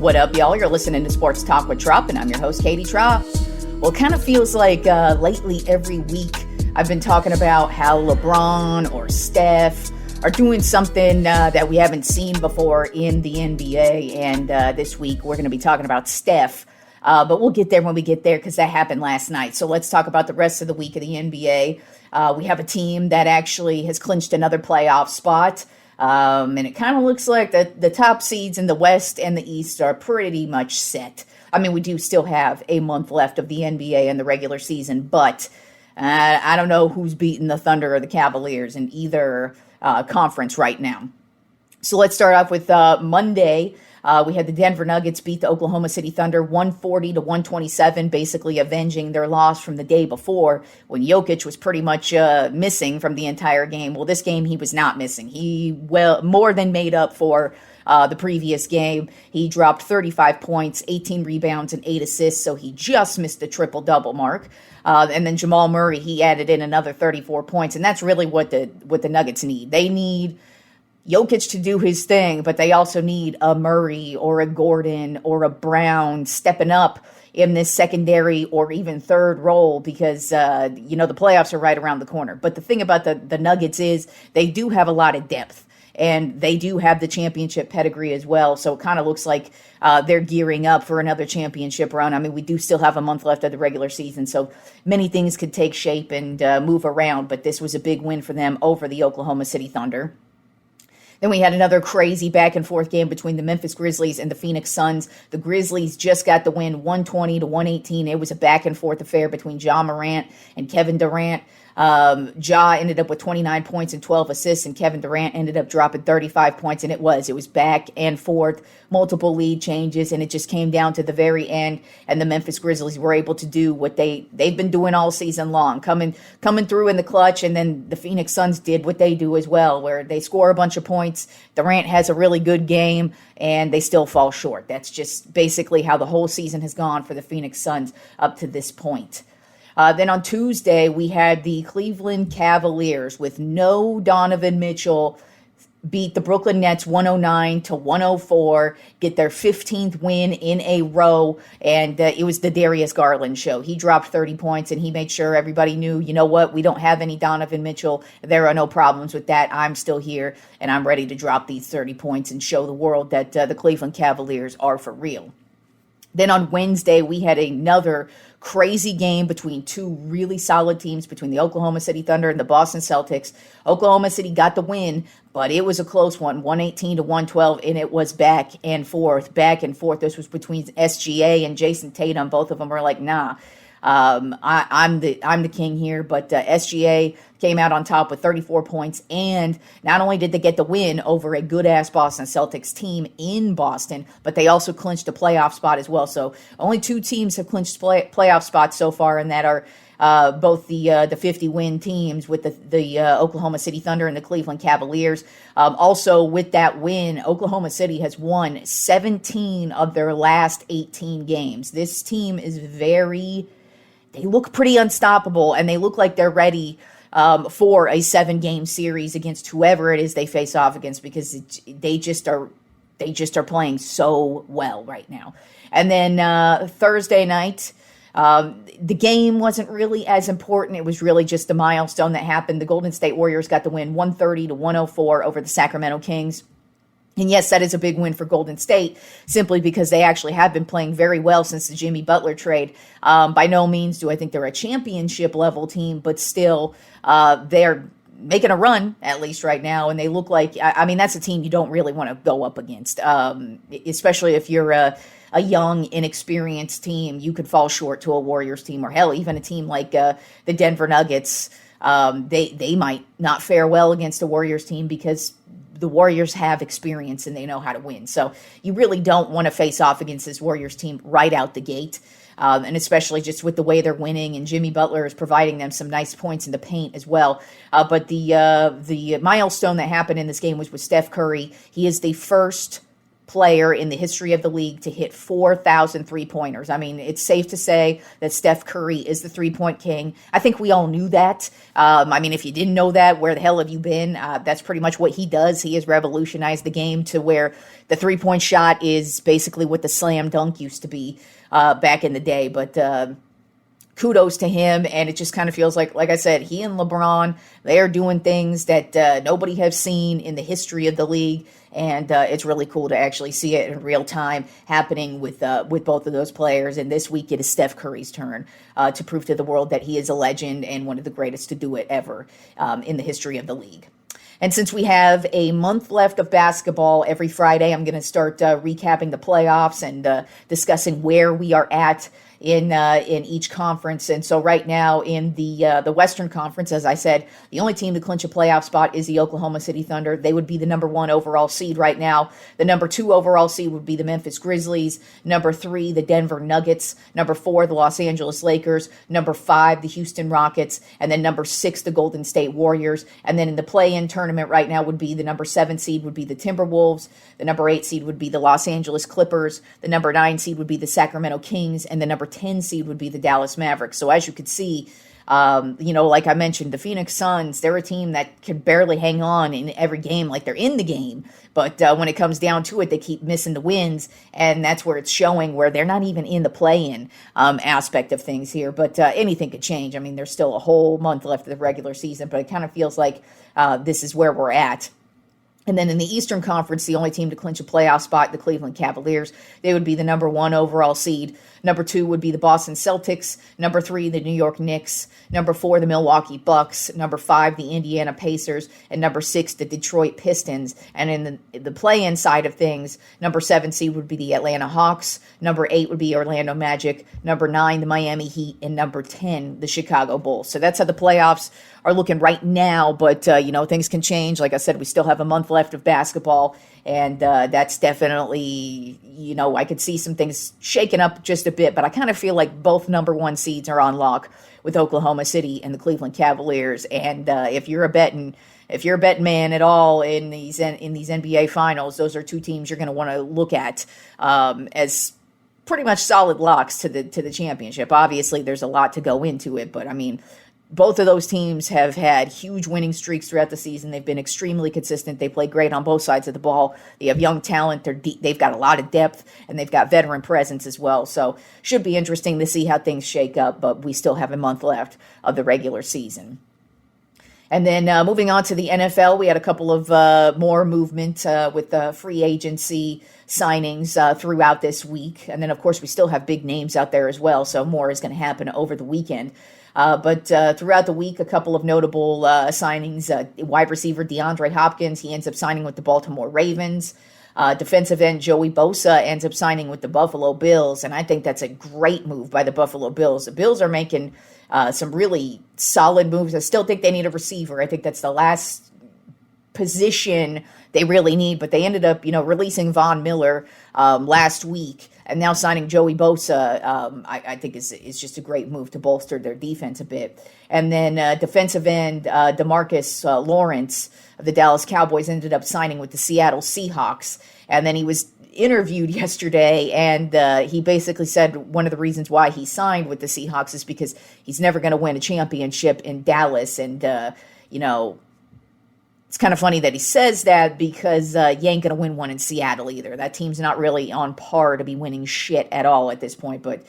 What up, y'all? You're listening to Sports Talk with Tropp, and I'm your host, Katie Tropp. Well, it kind of feels like lately every week I've been talking about how LeBron or Steph are doing something that we haven't seen before in the NBA. And this week we're going to be talking about Steph. But we'll get there when we get there because that happened last night. So let's talk about the rest of the week of the NBA. We have a team that actually has clinched another playoff spot. And it kind of looks like the top seeds in the West and the East are pretty much set. I mean, we do still have a month left of the NBA and the regular season, but I don't know who's beating the Thunder or the Cavaliers in either conference right now. So let's start off with Monday. We had the Denver Nuggets beat the Oklahoma City Thunder 140-127, basically avenging their loss from the day before when Jokic was pretty much missing from the entire game. Well, this game he was not missing. He more than made up for the previous game. He dropped 35 points, 18 rebounds, and 8 assists, so he just missed the triple-double mark. And then Jamal Murray, he added in another 34 points, and that's really what the Nuggets need. They need Jokic to do his thing, but they also need a Murray or a Gordon or a Brown stepping up in this secondary or even third role because, the playoffs are right around the corner. But the thing about the Nuggets is they do have a lot of depth, and they do have the championship pedigree as well. So it kind of looks like they're gearing up for another championship run. I mean, we do still have a month left of the regular season, so many things could take shape and move around. But this was a big win for them over the Oklahoma City Thunder. Then we had another crazy back-and-forth game between the Memphis Grizzlies and the Phoenix Suns. The Grizzlies just got the win 120-118. It was a back-and-forth affair between Ja Morant and Kevin Durant. Ja ended up with 29 points and 12 assists, and Kevin Durant ended up dropping 35 points, and it was back and forth, multiple lead changes, and it just came down to the very end, and the Memphis Grizzlies were able to do what they've been doing all season long, coming through in the clutch, and then the Phoenix Suns did what they do as well, where they score a bunch of points. Durant has a really good game, and they still fall short. That's just basically how the whole season has gone for the Phoenix Suns up to this point. Then on Tuesday, we had the Cleveland Cavaliers with no Donovan Mitchell beat the Brooklyn Nets 109-104, get their 15th win in a row, and it was the Darius Garland show. He dropped 30 points, and he made sure everybody knew, you know what, we don't have any Donovan Mitchell. There are no problems with that. I'm still here, and I'm ready to drop these 30 points and show the world that the Cleveland Cavaliers are for real. Then on Wednesday, we had another crazy game between two really solid teams, between the Oklahoma City Thunder and the Boston Celtics. Oklahoma City got the win, but it was a close one, 118-112, and it was back and forth. This was between SGA and Jason Tatum. Both of them were like, nah, I'm the king here. But SGA came out on top with 34 points, and not only did they get the win over a good-ass Boston Celtics team in Boston, but they also clinched a playoff spot as well. So only two teams have clinched playoff spots so far, and that are both the 50-win teams with the Oklahoma City Thunder and the Cleveland Cavaliers. Also, with that win, Oklahoma City has won 17 of their last 18 games. This team is they look pretty unstoppable, and they look like they're ready for a 7-game series against whoever it is they face off against, because they just are playing so well right now. And then Thursday night, the game wasn't really as important. It was really just the milestone that happened. The Golden State Warriors got the win 130-104 over the Sacramento Kings. And yes, that is a big win for Golden State, simply because they actually have been playing very well since the Jimmy Butler trade. By no means do I think they're a championship-level team, but still, they're making a run, at least right now, and they look like, I mean, that's a team you don't really want to go up against, especially if you're a young, inexperienced team. You could fall short to a Warriors team, or hell, even a team like the Denver Nuggets. They might not fare well against a Warriors team because the Warriors have experience and they know how to win. So you really don't want to face off against this Warriors team right out the gate. And especially just with the way they're winning, and Jimmy Butler is providing them some nice points in the paint as well. But the milestone that happened in this game was with Steph Curry. He is the first player in the history of the league to hit 4,000 three-pointers. I mean, it's safe to say that Steph Curry is the three-point king. I think we all knew that. I mean, if you didn't know that, where the hell have you been? That's pretty much what he does. He has revolutionized the game to where the three-point shot is basically what the slam dunk used to be back in the day. But kudos to him, and it just kind of feels like I said, he and LeBron, they are doing things that nobody has seen in the history of the league, and it's really cool to actually see it in real time happening with both of those players. And this week it is Steph Curry's turn to prove to the world that he is a legend and one of the greatest to do it ever in the history of the league. And since we have a month left of basketball every Friday, I'm going to start recapping the playoffs and discussing where we are at in each conference. And so right now in the Western Conference, as I said, the only team to clinch a playoff spot is the Oklahoma City Thunder. They would be the number 1 overall seed right now. The number 2 overall seed would be the Memphis Grizzlies. Number 3, the Denver Nuggets. Number 4, the Los Angeles Lakers. Number 5, the Houston Rockets. And then number 6, the Golden State Warriors. And then in the play-in tournament right now would be the number 7 seed would be the Timberwolves. The number 8 seed would be the Los Angeles Clippers. The number 9 seed would be the Sacramento Kings. And the number 10 seed would be the Dallas Mavericks. So as you could see, like I mentioned, the Phoenix Suns, they're a team that can barely hang on in every game, like they're in the game. But when it comes down to it, they keep missing the wins. And that's where it's showing where they're not even in the play-in aspect of things here. But anything could change. I mean, there's still a whole month left of the regular season, but it kind of feels like this is where we're at. And then in the Eastern Conference, the only team to clinch a playoff spot, the Cleveland Cavaliers. They would be the number 1 overall seed. Number 2 would be the Boston Celtics. Number 3, the New York Knicks. Number 4, the Milwaukee Bucks. Number 5, the Indiana Pacers. And number 6, the Detroit Pistons. And in the play-in side of things, number 7 seed would be the Atlanta Hawks. Number 8 would be Orlando Magic. Number 9, the Miami Heat. And number 10, the Chicago Bulls. So that's how the playoffs are looking right now. But, things can change. Like I said, we still have a month left of basketball. And that's definitely, I could see some things shaking up just a bit, but I kind of feel like both number 1 seeds are on lock with Oklahoma City and the Cleveland Cavaliers. And if you're a betting man at all in these NBA finals, those are 2 teams you're going to want to look at as pretty much solid locks to the championship. Obviously, there's a lot to go into it, but I mean, both of those teams have had huge winning streaks throughout the season. They've been extremely consistent. They play great on both sides of the ball. They have young talent. They've got a lot of depth, and they've got veteran presence as well. So should be interesting to see how things shake up, but we still have a month left of the regular season. And then moving on to the NFL, we had a couple of more movement with the free agency signings throughout this week. And then, of course, we still have big names out there as well, so more is going to happen over the weekend. But throughout the week, a couple of notable signings. Wide receiver DeAndre Hopkins, he ends up signing with the Baltimore Ravens. Defensive end Joey Bosa ends up signing with the Buffalo Bills, and I think that's a great move by the Buffalo Bills. The Bills are making some really solid moves. I still think they need a receiver. I think that's the last position they really need, but they ended up, releasing Von Miller last week, and now signing Joey Bosa, I think is just a great move to bolster their defense a bit. And then defensive end DeMarcus Lawrence of the Dallas Cowboys ended up signing with the Seattle Seahawks, and then he was interviewed yesterday, and he basically said one of the reasons why he signed with the Seahawks is because he's never going to win a championship in Dallas, and it's kind of funny that he says that because you ain't going to win one in Seattle either. That team's not really on par to be winning shit at all at this point. But,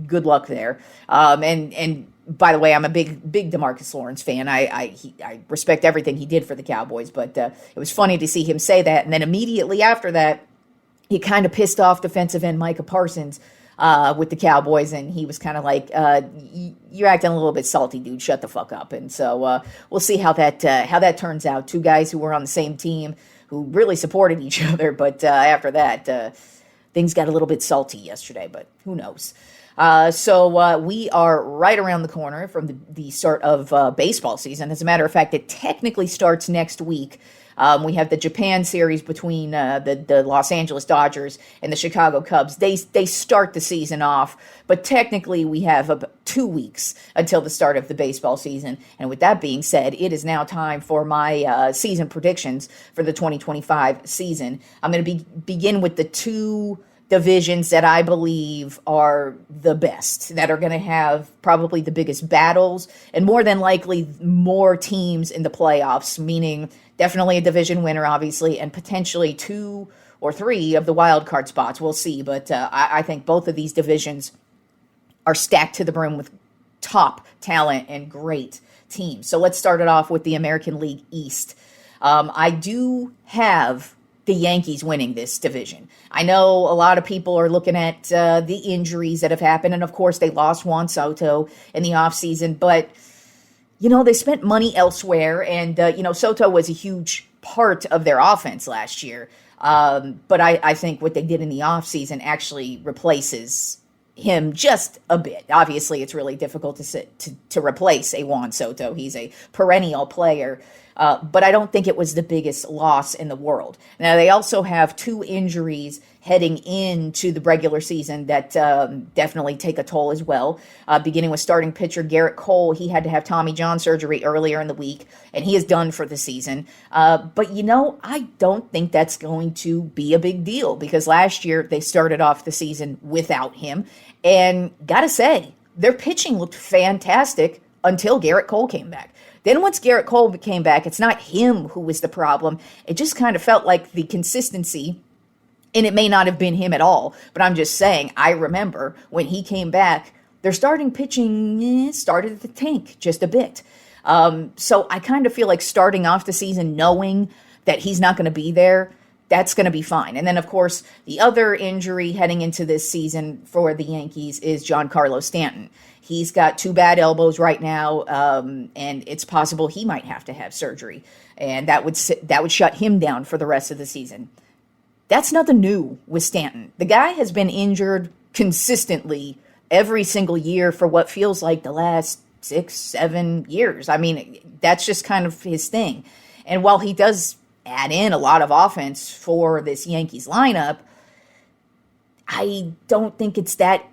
good luck there. And by the way, I'm a big DeMarcus Lawrence fan. I respect everything he did for the Cowboys. But it was funny to see him say that. And then immediately after that, he kind of pissed off defensive end Micah Parsons with the Cowboys, and he was kind of like, you're acting a little bit salty, dude. Shut the fuck up. And so we'll see how that turns out. 2 guys who were on the same team who really supported each other, but after that, things got a little bit salty yesterday, but who knows. So we are right around the corner from the start of baseball season. As a matter of fact, it technically starts next week. We have the Japan series between the Los Angeles Dodgers and the Chicago Cubs. They start the season off, but technically we have about 2 weeks until the start of the baseball season. And with that being said, it is now time for my season predictions for the 2025 season. I'm going to begin with the two divisions that I believe are the best, that are going to have probably the biggest battles and more than likely more teams in the playoffs, meaning definitely a division winner, obviously, and potentially 2 or 3 of the wild card spots. We'll see, but I think both of these divisions are stacked to the brim with top talent and great teams. So let's start it off with the American League East. I do have the Yankees winning this division. I know a lot of people are looking at the injuries that have happened, and of course they lost Juan Soto in the offseason, but they spent money elsewhere, and Soto was a huge part of their offense last year. But I think what they did in the offseason actually replaces him just a bit. Obviously, it's really difficult to replace a Juan Soto. He's a perennial player. But I don't think it was the biggest loss in the world. Now, they also have 2 injuries heading into the regular season that definitely take a toll as well. Beginning with starting pitcher Garrett Cole, he had to have Tommy John surgery earlier in the week, and he is done for the season. But I don't think that's going to be a big deal because last year they started off the season without him. And gotta say, their pitching looked fantastic until Garrett Cole came back. Then once Garrett Cole came back, it's not him who was the problem. It just kind of felt like the consistency, and it may not have been him at all, but I'm just saying, I remember when he came back, their starting pitching started to tank just a bit. So I kind of feel like starting off the season knowing that he's not going to be there, that's going to be fine. And then, of course, the other injury heading into this season for the Yankees is Giancarlo Stanton. He's got 2 bad elbows right now, and it's possible he might have to have surgery, and that would shut him down for the rest of the season. That's nothing new with Stanton. The guy has been injured consistently every single year for what feels like the last 6-7 years. I mean, that's just kind of his thing. And while he does add in a lot of offense for this Yankees lineup, I don't think it's that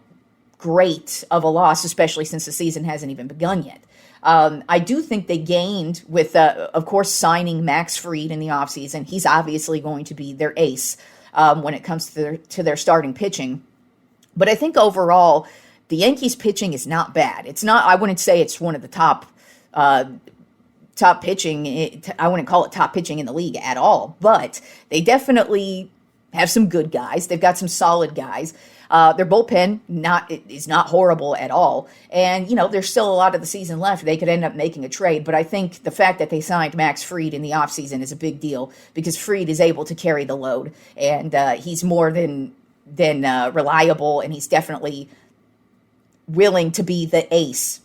great of a loss, especially since the season hasn't even begun yet. I do think they gained with, of course, signing Max Fried in the offseason. He's obviously going to be their ace when it comes to their starting pitching. But I think overall, the Yankees pitching is not bad. It's not, I wouldn't say it's one of the top pitching. I wouldn't call it top pitching in the league at all, but they definitely have some good guys. They've got some solid guys. Their bullpen is not horrible at all. And, there's still a lot of the season left. They could end up making a trade. But I think the fact that they signed Max Fried in the offseason is a big deal because Fried is able to carry the load. And he's more than reliable, and he's definitely willing to be the ace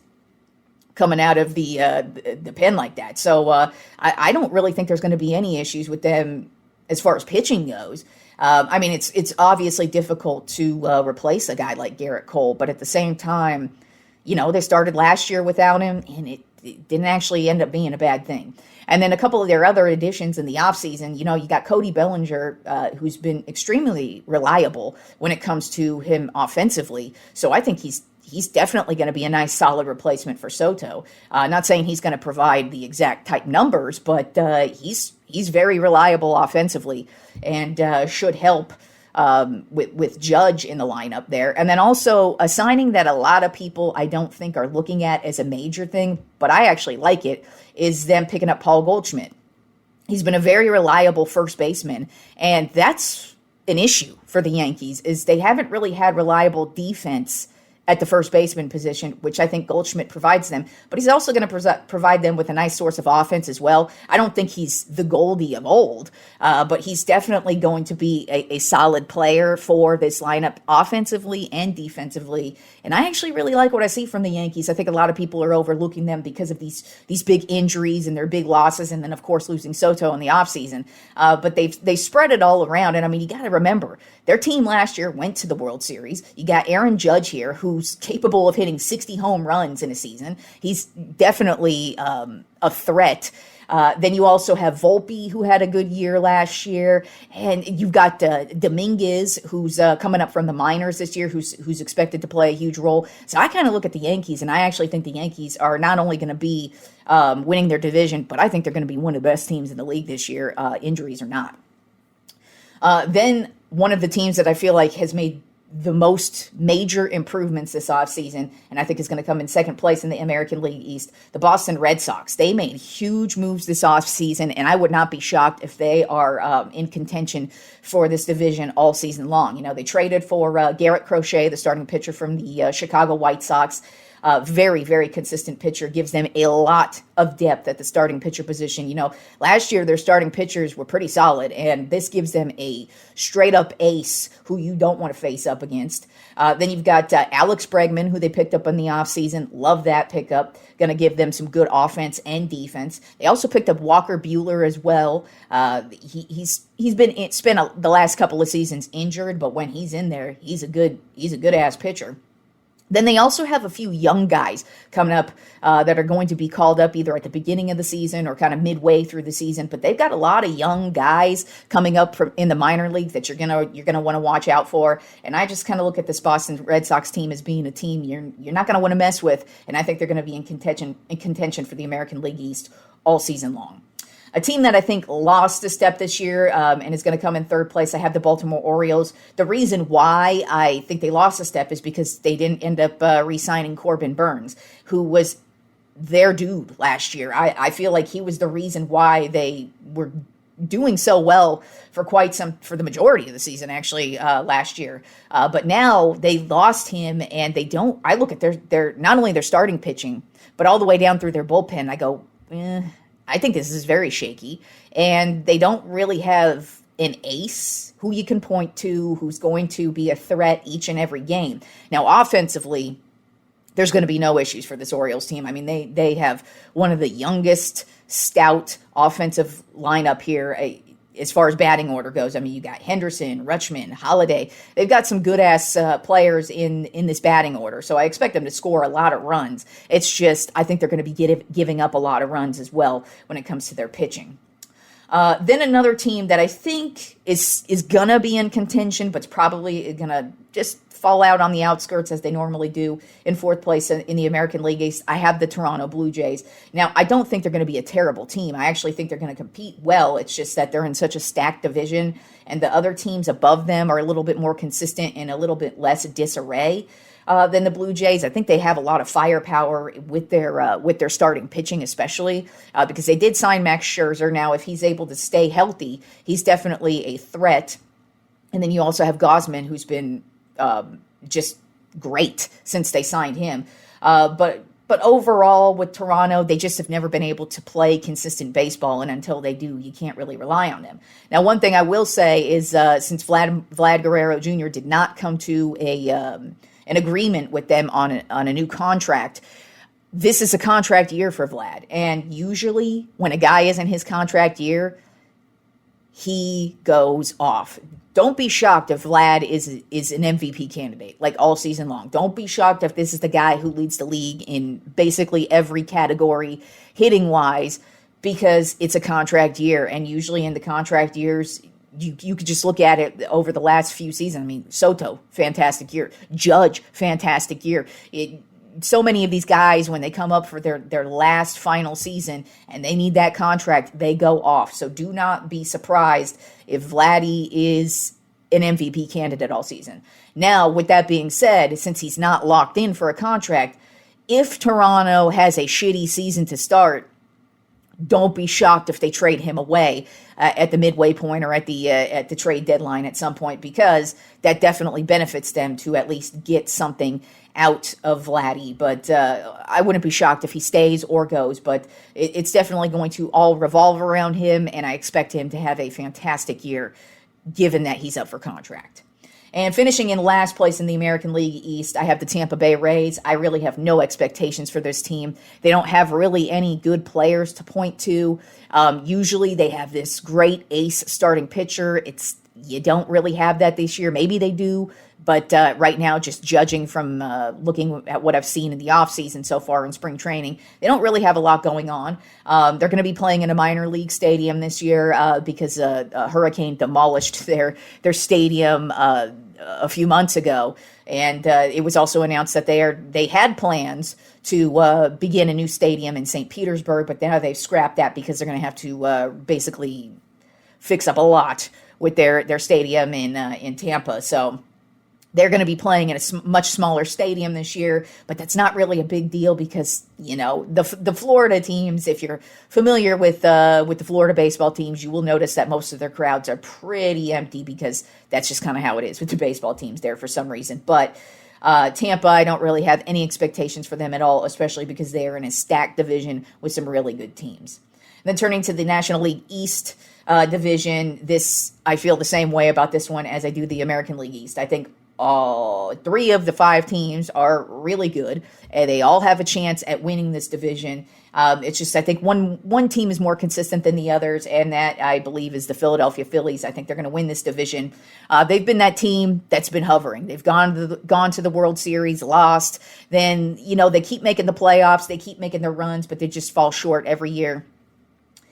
coming out of the pen like that. So I don't really think there's going to be any issues with them as far as pitching goes. I mean, it's obviously difficult to replace a guy like Garrett Cole, but at the same time, they started last year without him, and it didn't actually end up being a bad thing. And then a couple of their other additions in the offseason, you got Cody Bellinger, who's been extremely reliable when it comes to him offensively. So I think he's definitely going to be a nice, solid replacement for Soto. Not saying he's going to provide the exact type numbers, but he's very reliable offensively and should help with Judge in the lineup there. And then also a signing that a lot of people I don't think are looking at as a major thing, but I actually like it, is them picking up Paul Goldschmidt. He's been a very reliable first baseman, and that's an issue for the Yankees, is they haven't really had reliable defense at the first baseman position, which I think Goldschmidt provides them. But he's also going to provide them with a nice source of offense as well. I don't think he's the Goldie of old, but he's definitely going to be a solid player for this lineup offensively and defensively. And I actually really like what I see from the Yankees. I think a lot of people are overlooking them because of these big injuries and their big losses, and then, of course, losing Soto in the offseason. But they spread it all around. And, I mean, you got to remember, their team last year went to the World Series. You got Aaron Judge here, who's capable of hitting 60 home runs in a season. He's definitely a threat. Then you also have Volpe, who had a good year last year, and you've got Dominguez, who's coming up from the minors this year, who's expected to play a huge role. So I kind of look at the Yankees, and I actually think the Yankees are not only going to be winning their division, but I think they're going to be one of the best teams in the league this year, injuries or not. Then one of the teams that I feel like has made the most major improvements this offseason, and I think is going to come in second place in the American League East, the Boston Red Sox. They made huge moves this offseason, and I would not be shocked if they are in contention for this division all season long. You know, they traded for Garrett Crochet, the starting pitcher from the Chicago White Sox. Very, very consistent pitcher, gives them a lot of depth at the starting pitcher position. You know, last year their starting pitchers were pretty solid, and this gives them a straight-up ace who you don't want to face up against. Then you've got Alex Bregman, who they picked up in the offseason. Love that pickup. Going to give them some good offense and defense. They also picked up Walker Buehler as well. He's spent the last couple of seasons injured, but when he's in there, he's a good ass pitcher. Then they also have a few young guys coming up that are going to be called up either at the beginning of the season or kind of midway through the season. But they've got a lot of young guys coming up in the minor league that you're gonna want to watch out for. And I just kind of look at this Boston Red Sox team as being a team you're not going to want to mess with. And I think they're going to be in contention for the American League East all season long. A team that I think lost a step this year and is going to come in third place, I have the Baltimore Orioles. The reason why I think they lost a step is because they didn't end up re-signing Corbin Burnes, who was their dude last year. I feel like he was the reason why they were doing so well for the majority of the season, actually, last year. But now they lost him, and I look at their not only their starting pitching, but all the way down through their bullpen. I go, I think this is very shaky, and they don't really have an ace who you can point to who's going to be a threat each and every game. Now, offensively, there's going to be no issues for this Orioles team. I mean, they have one of the youngest, stout offensive lineup here as far as batting order goes. I mean, you got Henderson, Rutschman, Holiday. They've got some good-ass players in this batting order, so I expect them to score a lot of runs. It's just I think they're going to be giving up a lot of runs as well when it comes to their pitching. Then another team that I think is going to be in contention, but's probably going to just fall out on the outskirts as they normally do in fourth place in the American League East. I have the Toronto Blue Jays. Now, I don't think they're going to be a terrible team. I actually think they're going to compete well. It's just that they're in such a stacked division, and the other teams above them are a little bit more consistent and a little bit less disarray than the Blue Jays. I think they have a lot of firepower with their starting pitching, especially because they did sign Max Scherzer. Now, if he's able to stay healthy, he's definitely a threat. And then you also have Gausman, who's been just great since they signed him. But overall, with Toronto, they just have never been able to play consistent baseball, and until they do, you can't really rely on them. Now, one thing I will say is since Vlad Guerrero Jr. did not come to an agreement with them on a new contract, this is a contract year for Vlad. And usually, when a guy is in his contract year, he goes off. Don't be shocked if Vlad is an MVP candidate, like all season long. Don't be shocked if this is the guy who leads the league in basically every category, hitting-wise, because it's a contract year. And usually in the contract years, you could just look at it over the last few seasons. I mean, Soto, fantastic year. Judge, fantastic year. So many of these guys, when they come up for their last final season and they need that contract, they go off. So do not be surprised if Vladdy is an MVP candidate all season. Now, with that being said, since he's not locked in for a contract, if Toronto has a shitty season to start, don't be shocked if they trade him away at the midway point or at the trade deadline at some point, because that definitely benefits them to at least get something out of Vladdy. But I wouldn't be shocked if he stays or goes, but it's definitely going to all revolve around him, and I expect him to have a fantastic year given that he's up for contract. And finishing in last place in the American League East, I have the Tampa Bay Rays. I really have no expectations for this team. They don't have really any good players to point to. Usually they have this great ace starting pitcher. You don't really have that this year. Maybe they do, but right now, just judging from looking at what I've seen in the offseason so far in spring training, they don't really have a lot going on. They're going to be playing in a minor league stadium this year because a hurricane demolished their stadium a few months ago. And it was also announced that they had plans to begin a new stadium in St. Petersburg, but now they've scrapped that because they're going to have to basically fix up a lot with their stadium in Tampa. So they're going to be playing in a much smaller stadium this year, but that's not really a big deal because, the Florida teams, if you're familiar with the Florida baseball teams, you will notice that most of their crowds are pretty empty because that's just kind of how it is with the baseball teams there for some reason. But Tampa, I don't really have any expectations for them at all, especially because they are in a stacked division with some really good teams. And then turning to the National League East division, I feel the same way about this one as I do the American League East. I think all 3 of the 5 teams are really good, and they all have a chance at winning this division. It's just I think one team is more consistent than the others, and that I believe is the Philadelphia Phillies. I think they're going to win this division. They've been that team that's been hovering. They've gone to the World Series, lost. Then they keep making the playoffs, they keep making their runs, but they just fall short every year.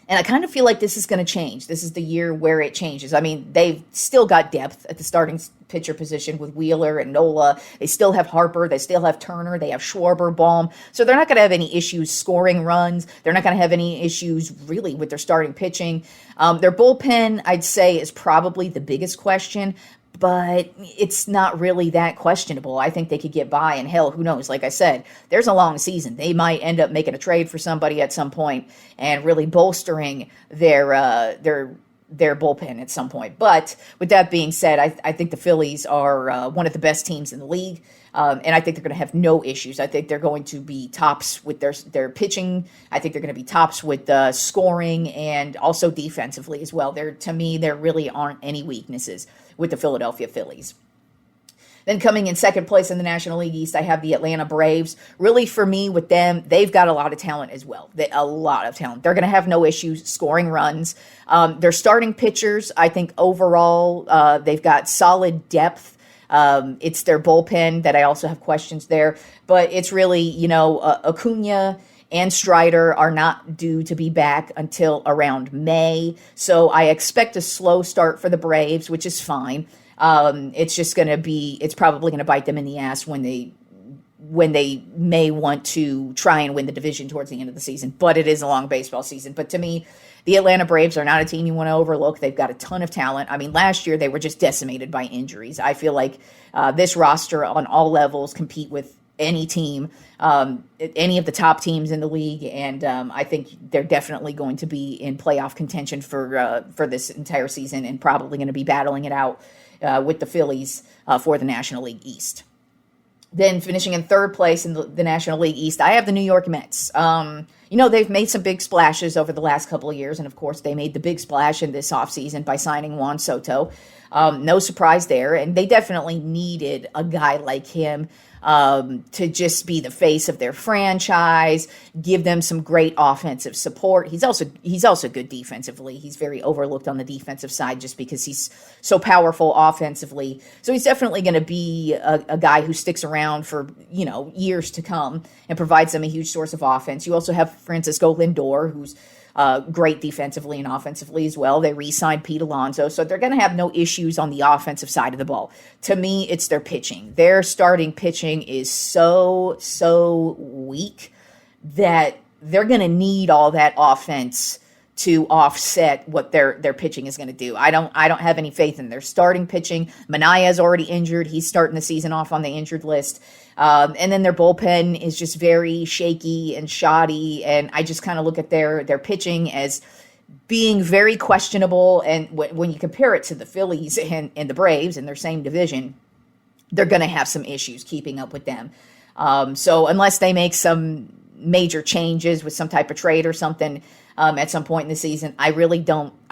And I kind of feel like this is going to change. This is the year where it changes. I mean, they've still got depth at the starting pitcher position with Wheeler and Nola. They still have Harper. They still have Turner. They have Schwarber, Baum. So they're not going to have any issues scoring runs. They're not going to have any issues really with their starting pitching. Their bullpen, I'd say, is probably the biggest question. But it's not really that questionable. I think they could get by, and hell, who knows? Like I said, there's a long season. They might end up making a trade for somebody at some point and really bolstering their bullpen at some point. But with that being said, I think the Phillies are one of the best teams in the league, and I think they're going to have no issues. I think they're going to be tops with their pitching. I think they're going to be tops with scoring and also defensively as well. To me, there really aren't any weaknesses with the Philadelphia Phillies. Then coming in second place in the National League East, I have the Atlanta Braves. Really, for me, with them, they've got a lot of talent as well. A lot of talent. They're going to have no issues scoring runs. Their starting pitchers, I think overall, they've got solid depth. It's their bullpen that I also have questions there. But it's really, Acuna and Strider are not due to be back until around May. So I expect a slow start for the Braves, which is fine. It's probably going to bite them in the ass when they may want to try and win the division towards the end of the season. But it is a long baseball season. But to me, the Atlanta Braves are not a team you want to overlook. They've got a ton of talent. I mean, last year they were just decimated by injuries. I feel like this roster on all levels compete with any team, any of the top teams in the league, and I think they're definitely going to be in playoff contention for this entire season, and probably going to be battling it out with the Phillies for the National League East. Then finishing in third place in the National League East, I have the New York Mets. They've made some big splashes over the last couple of years, and of course they made the big splash in this offseason by signing Juan Soto. No surprise there, and they definitely needed a guy like him to just be the face of their franchise, give them some great offensive support. He's also good defensively. He's very overlooked on the defensive side just because he's so powerful offensively. So he's definitely going to be a guy who sticks around for years to come and provides them a huge source of offense. You also have Francisco Lindor, who's great defensively and offensively as well. They re-signed Pete Alonso, so they're going to have no issues on the offensive side of the ball. To me, it's their pitching. Their starting pitching is so weak that they're going to need all that offense to offset what their pitching is going to do. I don't have any faith in their starting pitching. Manaea is already injured. He's starting the season off on the injured list. And then their bullpen is just very shaky and shoddy. And I just kind of look at their pitching as being very questionable. And when you compare it to the Phillies and the Braves in their same division, they're going to have some issues keeping up with them. So unless they make some major changes with some type of trade or something at some point in the season, I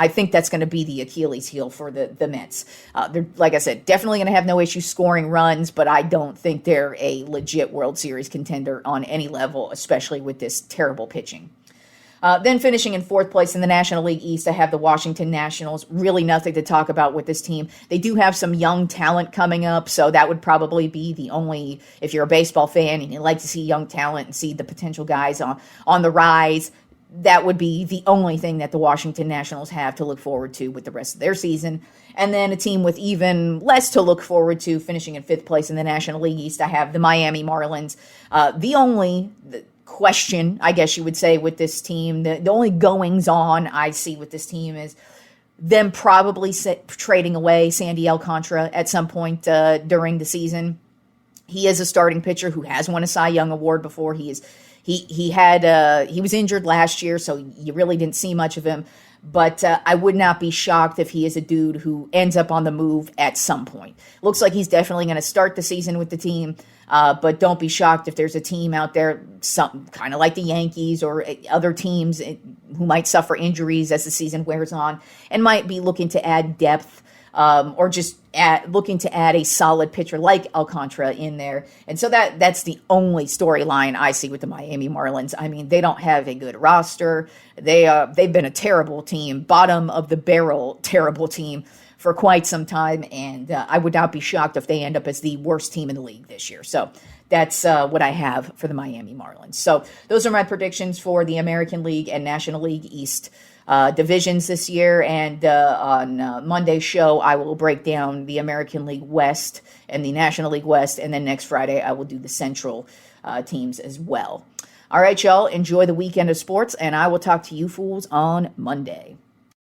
think that's going to be the Achilles heel for the Mets. They're, like I said, definitely going to have no issue scoring runs, but I don't think they're a legit World Series contender on any level, especially with this terrible pitching. Then finishing in fourth place in the National League East, I have the Washington Nationals. Really nothing to talk about with this team. They do have some young talent coming up, so that would probably be the only, if you're a baseball fan and you like to see young talent and see the potential guys on the rise, that would be the only thing that the Washington Nationals have to look forward to with the rest of their season. And then a team with even less to look forward to, finishing in fifth place in the National League East, I have the Miami Marlins. The only question, I guess you would say, with this team, the only goings on I see with this team is them probably trading away Sandy Alcantara at some point during the season. He is a starting pitcher who has won a Cy Young Award before. He was injured last year, so you really didn't see much of him. But I would not be shocked if he is a dude who ends up on the move at some point. Looks like he's definitely going to start the season with the team. But don't be shocked if there's a team out there, some kind of like the Yankees or other teams who might suffer injuries as the season wears on and might be looking to add depth or just looking to add a solid pitcher like Alcantara in there. And so that's the only storyline I see with the Miami Marlins. I mean, they don't have a good roster. They've been a terrible team, bottom of the barrel, terrible team for quite some time, and I would not be shocked if they end up as the worst team in the league this year. So that's what I have for the Miami Marlins. So those are my predictions for the American League and National League East divisions this year, and on Monday's show, I will break down the American League West and the National League West, and then next Friday, I will do the Central teams as well. All right, y'all, enjoy the weekend of sports, and I will talk to you fools on Monday.